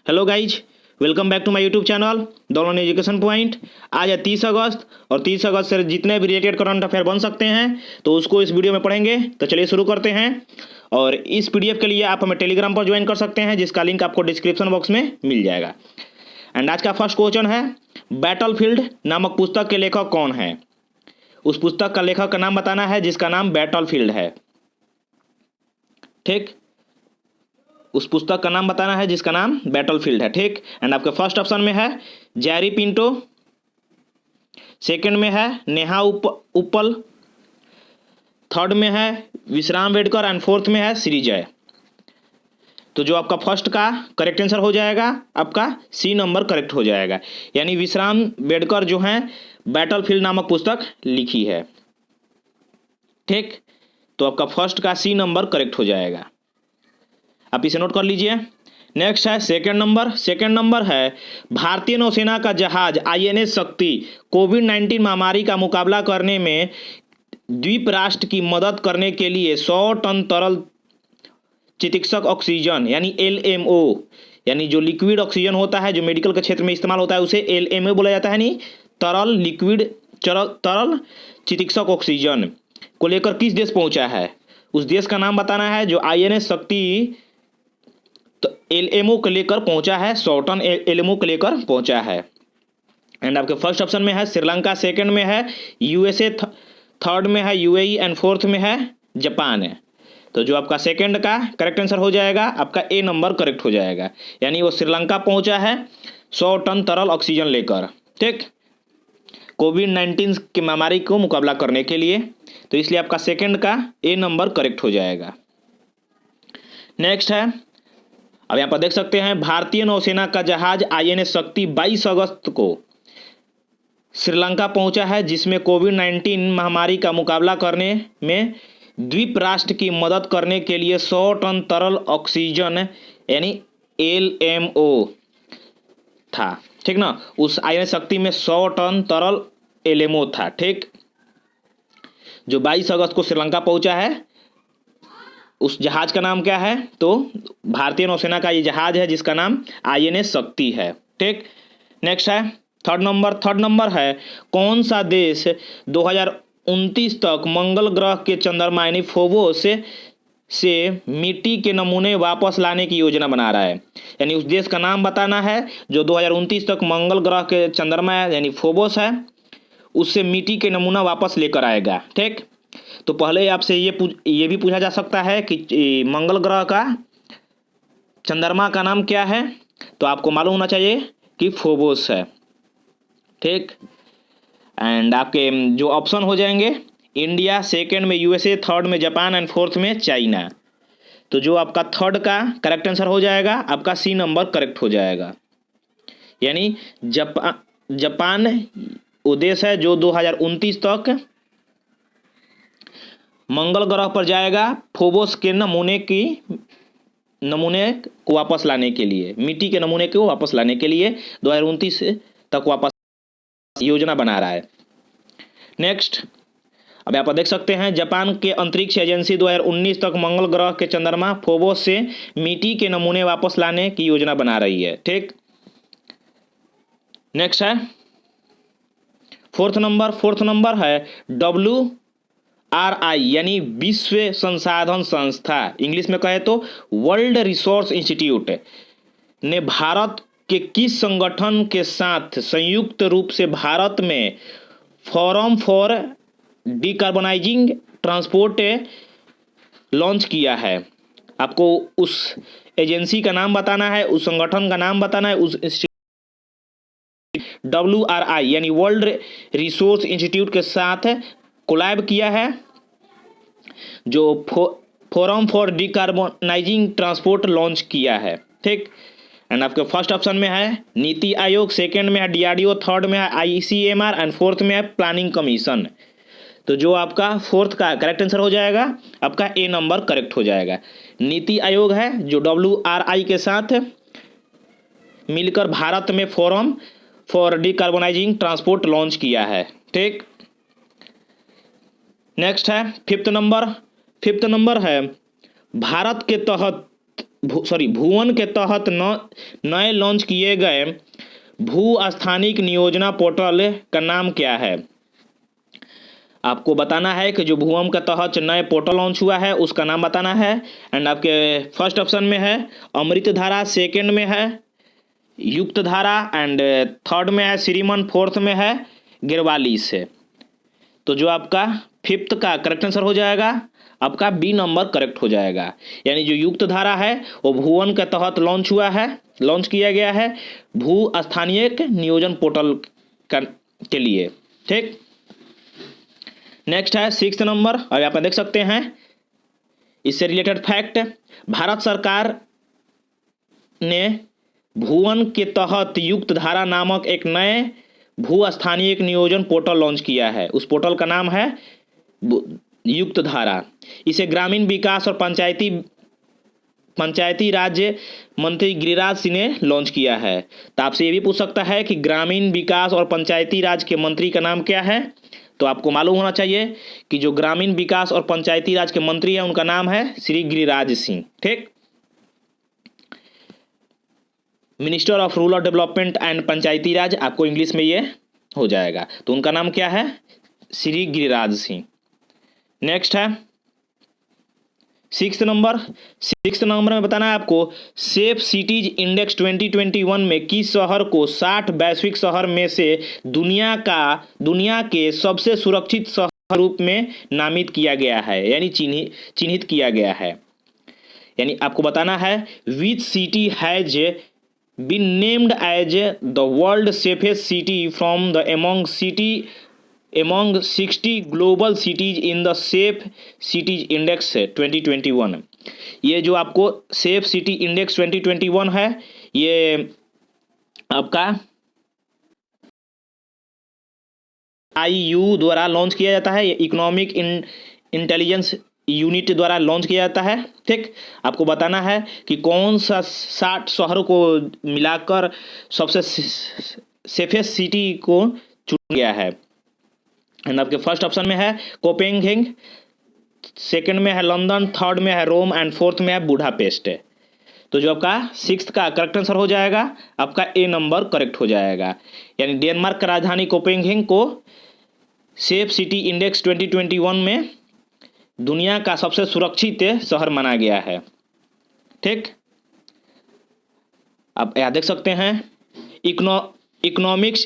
Hello guys, welcome back to my YouTube channel Daulan education point. आज है 30 अगस्त और 30 अगस्त से जितने भी रिलेटेड करंट अफेयर बन सकते हैं तो उसको इस वीडियो में पढ़ेंगे। तो चलिए शुरू करते हैं। और इस पीडीएफ के लिए आप हमें टेलीग्राम पर ज्वाइन कर सकते हैं, जिसका लिंक आपको डिस्क्रिप्शन बॉक्स में मिल जाएगा। एंड आज का फर्स्ट क्वेश्चन है, बैटलफील्ड नामक पुस्तक के लेखक कौन है? उस पुस्तक का लेखक का नाम बताना है जिसका नाम बैटलफील्ड है। ठीक, उस पुस्तक का नाम बताना है जिसका नाम बैटलफील्ड है। ठीक, एंड आपके फर्स्ट ऑप्शन में है जैरी पिंटो, सेकंड में है नेहा उपल, थर्ड में है विश्राम बेडकर एंड फोर्थ में है श्रीजय। तो जो आपका फर्स्ट का करेक्ट आंसर हो जाएगा आपका सी नंबर करेक्ट हो जाएगा, यानी विश्राम बेडकर जो है बैटलफील्ड नामक पुस्तक लिखी है। ठीक, तो आपका फर्स्ट का सी नंबर करेक्ट हो जाएगा, आप इसे नोट कर लीजिए। नेक्स्ट है सेकंड नंबर है भारतीय नौसेना का जहाज आईएनएस शक्ति कोविड-19 महामारी का मुकाबला करने में द्वीप राष्ट्र की मदद करने के लिए 100 टन तरल चिकित्सक ऑक्सीजन यानी एलएमओ, यानी जो लिक्विड ऑक्सीजन होता है जो मेडिकल के क्षेत्र में इस्तेमाल होता है उसे एलएमओ बोला जाता है, नहीं तरल चिकित्सक ऑक्सीजन को लेकर किस देश पहुंचा है? उस देश का नाम बताना है जो आईएनएस शक्ति एलएमओ को लेकर पहुंचा है, 100 टन एलएमओ को लेकर पहुंचा है। एंड आपके फर्स्ट ऑप्शन में है श्रीलंका, सेकंड में है यूएसए, थर्ड में है यूएई एंड फोर्थ में है जापान है। तो जो आपका सेकंड का करेक्ट आंसर हो जाएगा आपका ए नंबर करेक्ट हो जाएगा, यानी वो श्रीलंका पहुंचा है 100 टन तरल ऑक्सीजन लेकर। ठीक, कोविड-19 की महामारी को मुकाबला करने के लिए, तो इसलिए आपका सेकंड का ए नंबर करेक्ट हो जाएगा। नेक्स्ट है, अब यहाँ पर देख सकते हैं भारतीय नौसेना का जहाज आईएनएस शक्ति 22 अगस्त को श्रीलंका पहुंचा है, जिसमें कोविड-19 महामारी का मुकाबला करने में द्वीप राष्ट्र की मदद करने के लिए 100 टन तरल ऑक्सीजन यानी एलएमओ था। ठीक ना, उस आईएनएस शक्ति में 100 टन तरल एलएमओ था। ठीक, जो 22 अगस्त को श्रीलंका पहुंचा है, उस जहाज का नाम क्या है? तो भारतीय नौसेना का ये जहाज है जिसका नाम आईएनएस शक्ति है। ठीक, नेक्स्ट है थर्ड नंबर है कौन सा देश 2029 तक मंगल ग्रह के चंद्रमा यानी फोबोस से मिट्टी के नमूने वापस लाने की योजना बना रहा है? यानी उस देश का नाम बताना है जो 2029 तक मंगल ग्रह के चंद्रमा यानी फोबोस है उससे मिट्टी के नमूना वापस लेकर आएगा। ठीक, तो पहले आपसे ये भी पूछा जा सकता है कि मंगल ग्रह का चंद्रमा का नाम क्या है, तो आपको मालूम होना चाहिए कि फोबोस है। ठीक, एंड आपके जो ऑप्शन हो जाएंगे इंडिया, सेकंड में यूएसए, थर्ड में जापान एंड फोर्थ में चाइना। तो जो आपका थर्ड का करेक्ट आंसर हो जाएगा आपका सी नंबर करेक्ट हो जाएगा, यानी जापान वो देश है जो 2029 तक मंगल ग्रह पर जाएगा फोबोस के नमूने को वापस लाने के लिए, मिट्टी के नमूने को वापस लाने के लिए 2029 तक वापस योजना बना रहा है। नेक्स्ट, अब यहाँ पर देख सकते हैं जापान के अंतरिक्ष एजेंसी 2019 तक मंगल ग्रह के चंद्रमा फोबोस से मिट्टी के नमूने वापस लाने की योजना बना रही है। ठीक, नेक्स्ट है फोर्थ नंबर है WRI यानी विश्व संसाधन संस्था, इंग्लिश में कहे तो वर्ल्ड रिसोर्स इंस्टीट्यूट ने भारत के किस संगठन के साथ संयुक्त रूप से भारत में फोरम फॉर डिकार्बोनाइजिंग ट्रांसपोर्ट लॉन्च किया है? आपको उस एजेंसी का नाम बताना है, उस संगठन का नाम बताना है। उस WRI यानी वर्ल्ड रिसोर्स इंस्टीट्यूट के साथ कोलैब किया है जो फोरम फॉर डिकार्बोनाइजिंग ट्रांसपोर्ट लॉन्च किया है। ठीक, एंड आपके फर्स्ट ऑप्शन में है नीति आयोग, सेकंड में है DRDO, थर्ड में है ICMR एंड फोर्थ में है प्लानिंग कमीशन। तो जो आपका फोर्थ का करेक्ट आंसर हो जाएगा आपका ए नंबर करेक्ट हो जाएगा। नीति आयोग है जो WRI के साथ मिलकर भारत में फोरम फॉर डिकार्बोनाइजिंग ट्रांसपोर्ट लॉन्च किया है। ठीक, नेक्स्ट है फिफ्थ नंबर है भारत के तहत भुवन के तहत नए लॉन्च किए गए भू स्थानिक नियोजना पोर्टल का नाम क्या है? आपको बताना है कि जो भुवन के तहत नए पोर्टल लॉन्च हुआ है उसका नाम बताना है। एंड आपके फर्स्ट ऑप्शन में है अमृत धारा, सेकेंड में है युक्त धारा, एंड थर्ड में है श्रीमन, फोर्थ में है गिरवालिस है। तो जो आपका फिफ्थ का करेक्ट आंसर हो जाएगा आपका बी नंबर करेक्ट हो जाएगा। यानी जो युक्त धारा है वो भुवन के तहत लॉन्च किया गया है भू स्थानीय नियोजन पोर्टल के लिए। ठीक, नेक्स्ट है सिक्स्थ नंबर। अब आप देख सकते हैं इससे रिलेटेड फैक्ट, भारत सरकार ने भुवन के तहत युक्त धारा नामक एक नए भू स्थानीय नियोजन पोर्टल लॉन्च किया है। उस पोर्टल का नाम है युक्त धारा। इसे ग्रामीण विकास और पंचायती राज्य मंत्री गिरिराज सिंह ने लॉन्च किया है। तो आपसे ये भी पूछ सकता है कि ग्रामीण विकास और पंचायती राज के मंत्री का नाम क्या है? तो आपको मालूम होना चाहिए कि जो ग्रामीण विकास और पंचायती राज के मंत्री हैं उनका नाम है श्री गिरिराज सिंह। ठीक, minister of rural development and Panchayati Raj, आपको इंग्लिश में ये हो जाएगा। तो उनका नाम क्या है? श्री गिरिराज सिंह। नेक्स्ट है सिक्स्थ नंबर में बताना है आपको सेफ सिटीज इंडेक्स 2021 में किस शहर को 60 वैश्विक शहर में से दुनिया के सबसे सुरक्षित शहर रूप में नामित किया गया है, यानी चिन्हित किया गया है। यानी आपको बताना है which city has been named as the world safest city from the among 60 global cities in the safe cities index 2021। ये जो आपको सेफ सिटी इंडेक्स 2021 है ये आपका IU द्वारा लॉन्च किया जाता है, ये इकोनॉमिक इंटेलिजेंस यूनिट द्वारा लॉन्च किया जाता है। ठीक, आपको बताना है कि कौन सा 60 शहरों को मिलाकर सबसे सेफेस्ट सिटी को चुना गया है। एंड आपके फर्स्ट ऑप्शन में है कोपेनहेगन, सेकंड में है लंदन, थर्ड में है रोम एंड फोर्थ में है बुडापेस्ट। तो जो आपका सिक्स्थ का करेक्ट आंसर हो जाएगा आपका ए नंबर करेक्ट हो जाएगा। यानी डेनमार्क का राजधानी कोपेनहेगन को सेफ सिटी इंडेक्स 2021 में दुनिया का सबसे सुरक्षित शहर माना गया है। ठीक, आप यहां देख सकते हैं इकोनॉमिक्स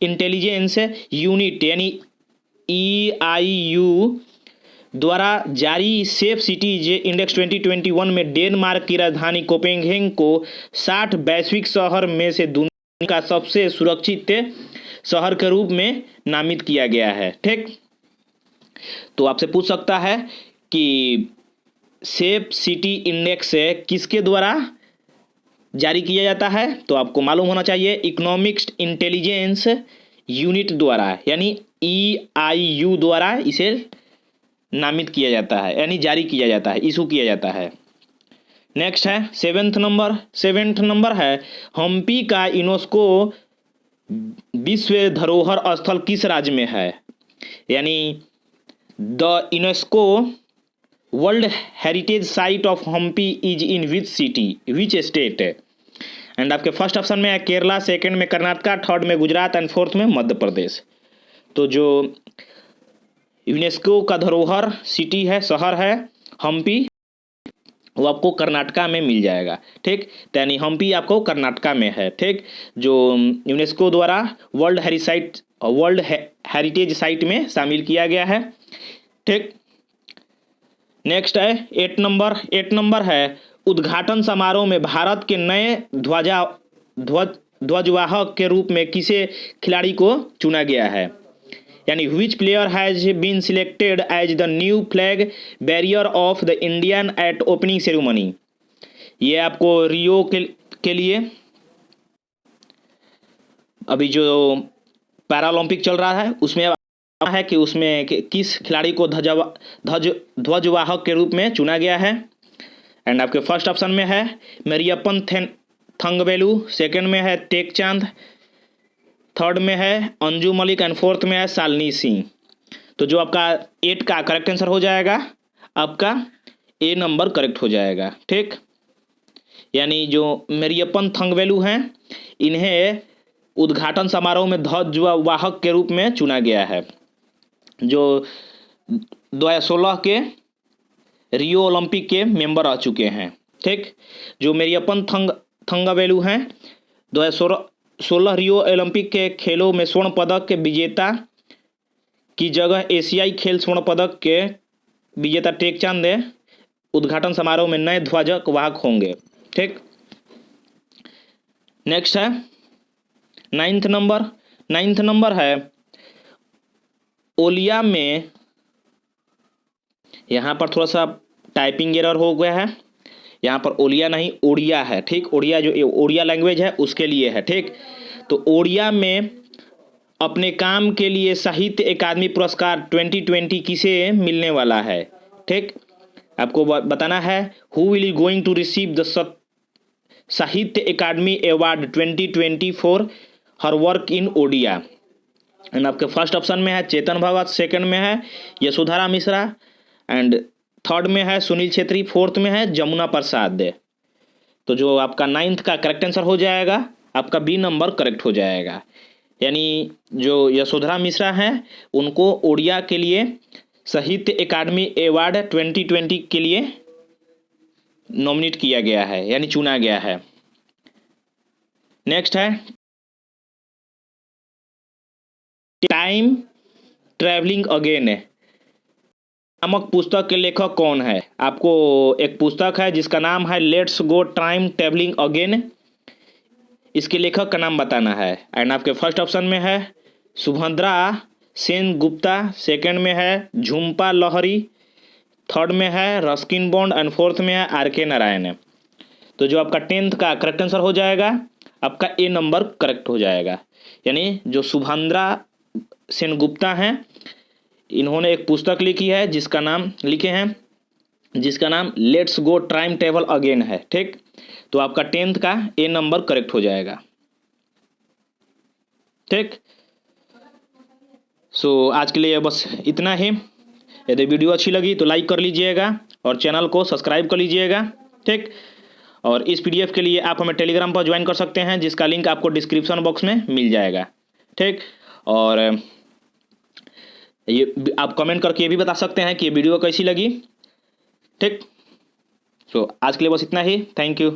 इंटेलिजेंस यूनिट यानी EIU द्वारा जारी सेफ सिटीज इंडेक्स 2021 में डेनमार्क की राजधानी कोपेनहेगन को 60 वैश्विक शहर में से दुनिया का सबसे सुरक्षित शहर के रूप में नामित किया गया है। ठीक, तो आपसे पूछ सकता है कि सेफ सिटी इंडेक्स किसके द्वारा जारी किया जाता है? तो आपको मालूम होना चाहिए इकोनॉमिक्स इंटेलिजेंस यूनिट द्वारा यानी EIU द्वारा इसे नामित किया जाता है, यानी जारी किया जाता है, इशू किया जाता है। नेक्स्ट है सेवेंथ नंबर है हम्पी का यूनेस्को विश्व धरोहर स्थल किस राज्य में है? यानी the UNESCO world heritage site of Hampi is in which state? And आपके फर्स्ट ऑप्शन में है केरला, सेकंड में कर्नाटका, थर्ड में गुजरात एंड फोर्थ में मध्य प्रदेश। तो जो यूनेस्को का धरोहर सिटी है, शहर है हम्पी, वो आपको कर्नाटका में मिल जाएगा। ठीक, तो यानी हम्पी आपको कर्नाटका में है। ठीक, जो यूनेस्को द्वारा वर्ल्ड हेरिटेज साइट में शामिल किया गया है। ठीक, नेक्स्ट है 8 नंबर है उद्घाटन समारोह में भारत के नए ध्वजवाहक के रूप में किसे खिलाड़ी को चुना गया है? यानी which player has been selected as the new flag bearer of the Indian at opening ceremony? ये आपको रियो के लिए अभी जो पैरालंपिक चल रहा है उसमें है कि उसमें किस खिलाड़ी को ध्वजवाहक के रूप में चुना गया है। एंड आपके फर्स्ट ऑप्शन में है मेरियप्पन थंगवेलु, सेकंड में है टेकचांद, थर्ड में है अंजू मलिक एंड फोर्थ में है शालिनी सिंह। तो जो आपका 8 का करेक्ट आंसर हो जाएगा आपका ए नंबर करेक्ट हो जाएगा। ठीक, यानी जो मेरियप्पन थंगवेलु हैं इन्हें उद्घाटन समारोह में ध्वजवाहक के रूप में चुना गया है, जो 2016 के रियो ओलंपिक के मेंबर रह चुके हैं। ठीक, जो मेरियप्पन थंगवेलु हैं 2016 रियो ओलंपिक के खेलों में स्वर्ण पदक के विजेता की जगह एशियाई खेल स्वर्ण पदक के विजेता टेकचांद उद्घाटन समारोह में नए ध्वजक वाहक होंगे। ठीक, नेक्स्ट है नाइन्थ नंबर है ओलिया में, यहाँ पर थोड़ा सा टाइपिंग एरर हो गया है, यहाँ पर ओलिया नहीं ओडिया है। ठीक, ओडिया जो ओडिया लैंग्वेज है उसके लिए है। ठीक, तो ओडिया में अपने काम के लिए साहित्य अकादमी पुरस्कार 2020 किसे मिलने वाला है। ठीक, आपको बताना है who will is going to receive the Sahitya Akademi award 2020 for her work in Odia. And आपके फर्स्ट ऑप्शन में है चेतन भगत, सेकंड में है यशोधरा मिश्रा, एंड थर्ड में है सुनील छेत्री, फोर्थ में है जमुना प्रसाद। तो जो आपका नाइन्थ का करेक्ट आंसर हो जाएगा आपका बी नंबर करेक्ट हो जाएगा। यानी जो यशोधरा मिश्रा हैं उनको ओडिया के लिए साहित्य अकादमी अवार्ड 2020 के लिए नॉमिनेट किया गया है, यानी चुना गया है। नेक्स्ट है टाइम ट्रैवलिंग अगेन नामक पुस्तक के लेखक कौन है। आपको एक पुस्तक है जिसका नाम है let's go time travelling again, इसके लेखक का नाम बताना है। एंड आपके फर्स्ट ऑप्शन में है सुभद्रा सेन गुप्ता, सेकंड में है झुम्पा लहरी, थर्ड में है रस्किन बॉन्ड एंड फोर्थ में है आर.के. नारायण। तो जो आपका 10th का करेक्ट आंसर हो जाएगा आपका ए नंबर करेक्ट हो जाएगा। यानी जो सुभद्रा सेन गुप्ता हैं इन्होंने एक पुस्तक लिखी है जिसका नाम let's go time travel again है। ठीक, तो आपका 10th का ए नंबर करेक्ट हो जाएगा। ठीक, सो आज के लिए बस इतना ही। यदि वीडियो अच्छी लगी तो लाइक कर लीजिएगा और चैनल को सब्सक्राइब कर लीजिएगा। ठीक, और इस पीडीएफ के लिए आप हमें टेलीग्राम पर ज्वाइन कर सकते हैं जिसका लिंक आपको डिस्क्रिप्शन बॉक्स में मिल जाएगा। ठीक, और ये आप कमेंट करके ये भी बता सकते हैं कि ये वीडियो कैसी लगी। ठीक, सो आज के लिए बस इतना ही। Thank you.